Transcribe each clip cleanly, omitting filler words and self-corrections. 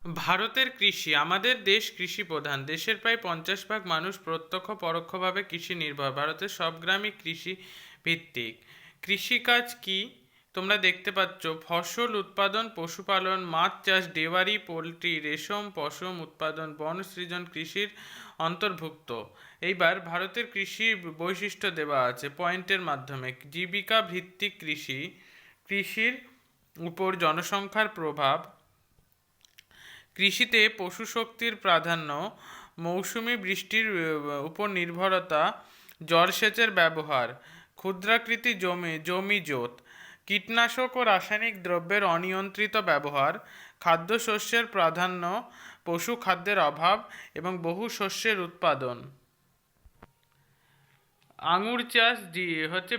ভারতের কৃষি। আমাদের দেশ কৃষি প্রধান। দেশের প্রায় 50% মানুষ প্রত্যক্ষ পরোক্ষভাবে কৃষি নির্ভর। ভারতের সব গ্রামই কৃষি ভিত্তিক। কৃষিকাজ কি? তোমরা দেখতে পাচ্ছ, ফসল উৎপাদন, পশুপালন, মাছ চাষ, ডেয়ারি, পোল্ট্রি, রেশম, পশম উৎপাদন, বন সৃজন কৃষির অন্তর্ভুক্ত। এইবার ভারতের কৃষি বৈশিষ্ট্য দেওয়া আছে পয়েন্টের মাধ্যমে। জীবিকা ভিত্তিক কৃষি, কৃষির উপর জনসংখ্যার প্রভাব, কৃষিতে পশু শক্তির প্রাধান্য, মৌসুমি বৃষ্টির উপর নির্ভরতা, জলসেচের ব্যবহার, ক্ষুদ্রাকৃতি জমি জোত, কীটনাশক ও রাসায়নিক দ্রব্যের অনিয়ন্ত্রিত ব্যবহার, খাদ্যশস্যের প্রাধান্য, পশু খাদ্যের অভাব এবং বহু শস্যের উৎপাদন। আঙুর চাষ হচ্ছে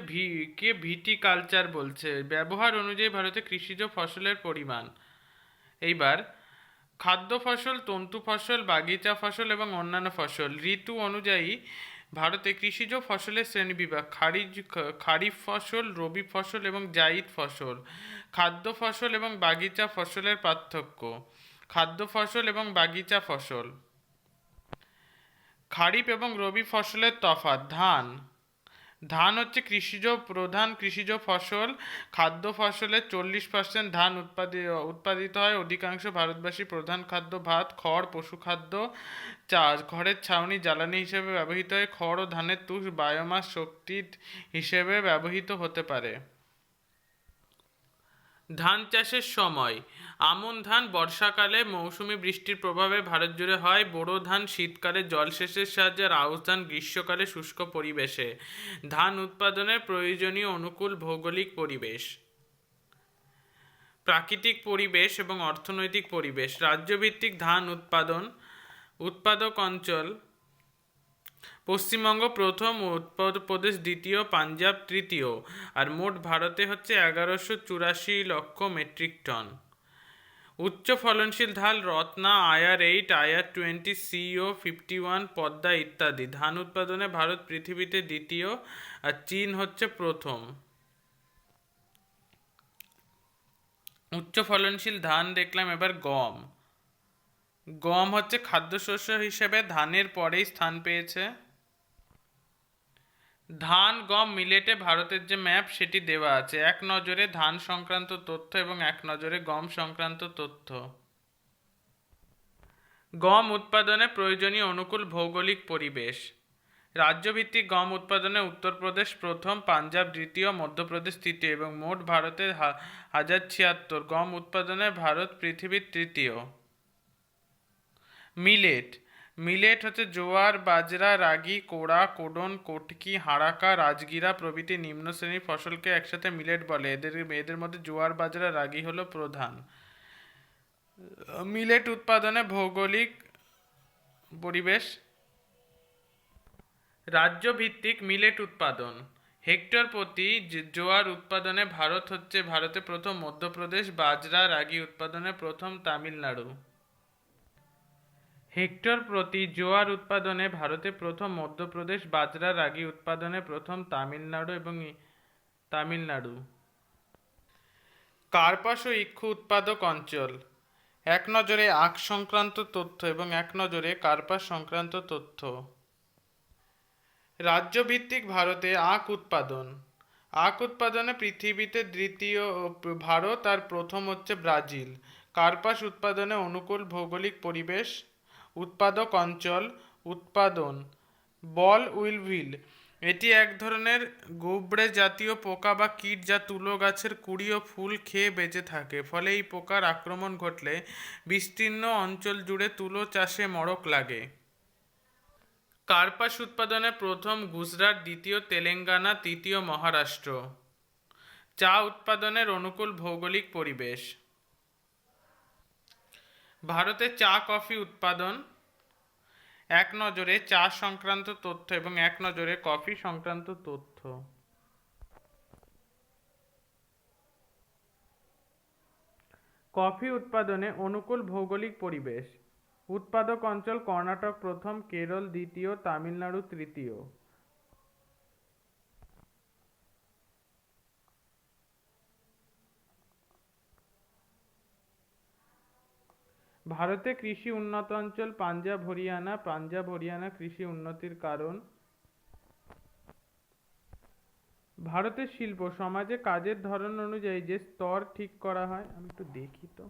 ভিটিকালচার বলছে। ব্যবহার অনুযায়ী ভারতে কৃষিজ ফসলের পরিমাণ। এইবার খাদ্য ফসল, তন্তু ফসল, বাগিচা ফসল এবং অন্যান্য ফসল। ঋতু অনুযায়ী ভারতে কৃষিজ ফসলের শ্রেণীবিভাগ: খারিফ ফসল, রবি ফসল এবং জায়িদ ফসল। খাদ্য ফসল এবং বাগিচা ফসলের পার্থক্য। খাদ্য ফসল এবং বাগিচা ফসল। খারিফ এবং রবি ফসলের তফাৎ। ধান। ধান হচ্ছে প্রধান কৃষিজ ফসল। খাদ্য ফসলের 40% ধান উৎপাদিত হয়। অধিকাংশ ভারতবাসী প্রধান খাদ্য ভাত। খড় পশুখাদ্য। চাষ। ঘরের ছাউনি জ্বালানি হিসেবে ব্যবহৃত হয়। খড় ও ধানের তুষ বায়োমাস শক্তি হিসেবে ব্যবহৃত হতে পারে। ধান চাষের সময়: আমন ধান বর্ষাকালে মৌসুমি বৃষ্টির প্রভাবে ভারত জুড়ে হয়। বোরো ধান শীতকালে জলসেচের সাহায্যে, আর আউশ ধান গ্রীষ্মকালে শুষ্ক পরিবেশে। ধান উৎপাদনের প্রয়োজনীয় অনুকূল ভৌগোলিক পরিবেশ। প্রাকৃতিক পরিবেশ এবং অর্থনৈতিক পরিবেশ। রাজ্যভিত্তিক ধান উৎপাদন। উৎপাদক অঞ্চল: পশ্চিমবঙ্গ প্রথম, উত্তরপ্রদেশ দ্বিতীয়, পাঞ্জাব তৃতীয়। আর মোট ভারতে হচ্ছে 1184 লক্ষ মেট্রিক টন। উচ্চ ফলনশীল ধান: Ratna, IR8, IR20, CO 51, Padma ইত্যাদি। ধান উৎপাদনে ভারত পৃথিবীতে দ্বিতীয়, আর চীন হচ্ছে প্রথম। উচ্চ ফলনশীল ধান দেখলাম। এবার গম। গম হচ্ছে খাদ্যশস্য হিসেবে ধানের পরেই স্থান পেয়েছে। ধান, গম, মিলেটে ভারতের যে ম্যাপ সেটি দেওয়া আছে। এক নজরে ধান সংক্রান্ত তথ্য এবং এক নজরে গম সংক্রান্ত তথ্য। গম উৎপাদনে প্রয়োজনীয় অনুকূল ভৌগোলিক পরিবেশ। রাজ্যভিত্তিক গম উৎপাদনে উত্তরপ্রদেশ প্রথম, পাঞ্জাব দ্বিতীয়, মধ্যপ্রদেশ তৃতীয় এবং মোট ভারতের 1076। গম উৎপাদনে ভারত পৃথিবীর তৃতীয়। মিলেট। মিলেট হচ্ছে জোয়ার, বাজরা, রাগি, কোড়া, কোডন, কটকি, হারাকা, রাজগীরা প্রভৃতি নিম্ন শ্রেণীর ফসলকে একসাথে মিলেট বলে। এদের মধ্যে জোয়ার, বাজরা, রাগি হলো প্রধান। মিলেট উৎপাদনে ভৌগোলিক পরিবেশ। রাজ্যভিত্তিক মিলেট উৎপাদন: হেক্টর প্রতি জোয়ার উৎপাদনে ভারতে প্রথম মধ্যপ্রদেশ। বাজরা, রাগি উৎপাদনে প্রথম তামিলনাড়ু। হেক্টর প্রতি জোয়ার উৎপাদনে ভারতে প্রথম মধ্যপ্রদেশ। বাজরা, রাগি উৎপাদনে প্রথম তামিলনাড়ু। কার্পাস ও ইক্ষু উৎপাদক অঞ্চল। এক নজরে আখ সংক্রান্ত তথ্য এবং এক নজরে কার্পাস সংক্রান্ত তথ্য। রাজ্যভিত্তিক ভারতে আখ উৎপাদন। আখ উৎপাদনে পৃথিবীতে দ্বিতীয় ভারত, আর প্রথম হচ্ছে ব্রাজিল। কার্পাস উৎপাদনে অনুকূল ভৌগোলিক পরিবেশ। উৎপাদক অঞ্চল। উৎপাদন: বল উইলভিল। এটি এক ধরনের গুবরে জাতীয় পোকা বা কীট যা তুলো গাছের কুঁড়ি ও ফুল খেয়ে বেঁচে থাকে। ফলে এই পোকার আক্রমণ ঘটলে বিস্তীর্ণ অঞ্চল জুড়ে তুলো চাষে মড়ক লাগে। কার্পাস উৎপাদনে প্রথম গুজরাট, দ্বিতীয় তেলেঙ্গানা, তৃতীয় মহারাষ্ট্র। চা উৎপাদনের অনুকূল ভৌগোলিক পরিবেশ। ভারতে চা, কফি উৎপাদন। এক নজরে চা সংক্রান্ত তথ্য এবং এক নজরে কফি সংক্রান্ত তথ্য। কফি উৎপাদনে অনুকূল ভৌগোলিক পরিবেশ। উৎপাদক অঞ্চল: কর্ণাটক প্রথম, কেরল দ্বিতীয়, তামিলনাড়ু তৃতীয়। ভারতে কৃষি উন্নত অঞ্চল পাঞ্জাব হরিয়ানা কৃষি উন্নতির কারণ। ভারতের শিল্প সমাজে কাজের ধরন অনুযায়ী যে স্তর ঠিক করা হয়, আমি একটু দেখি তো।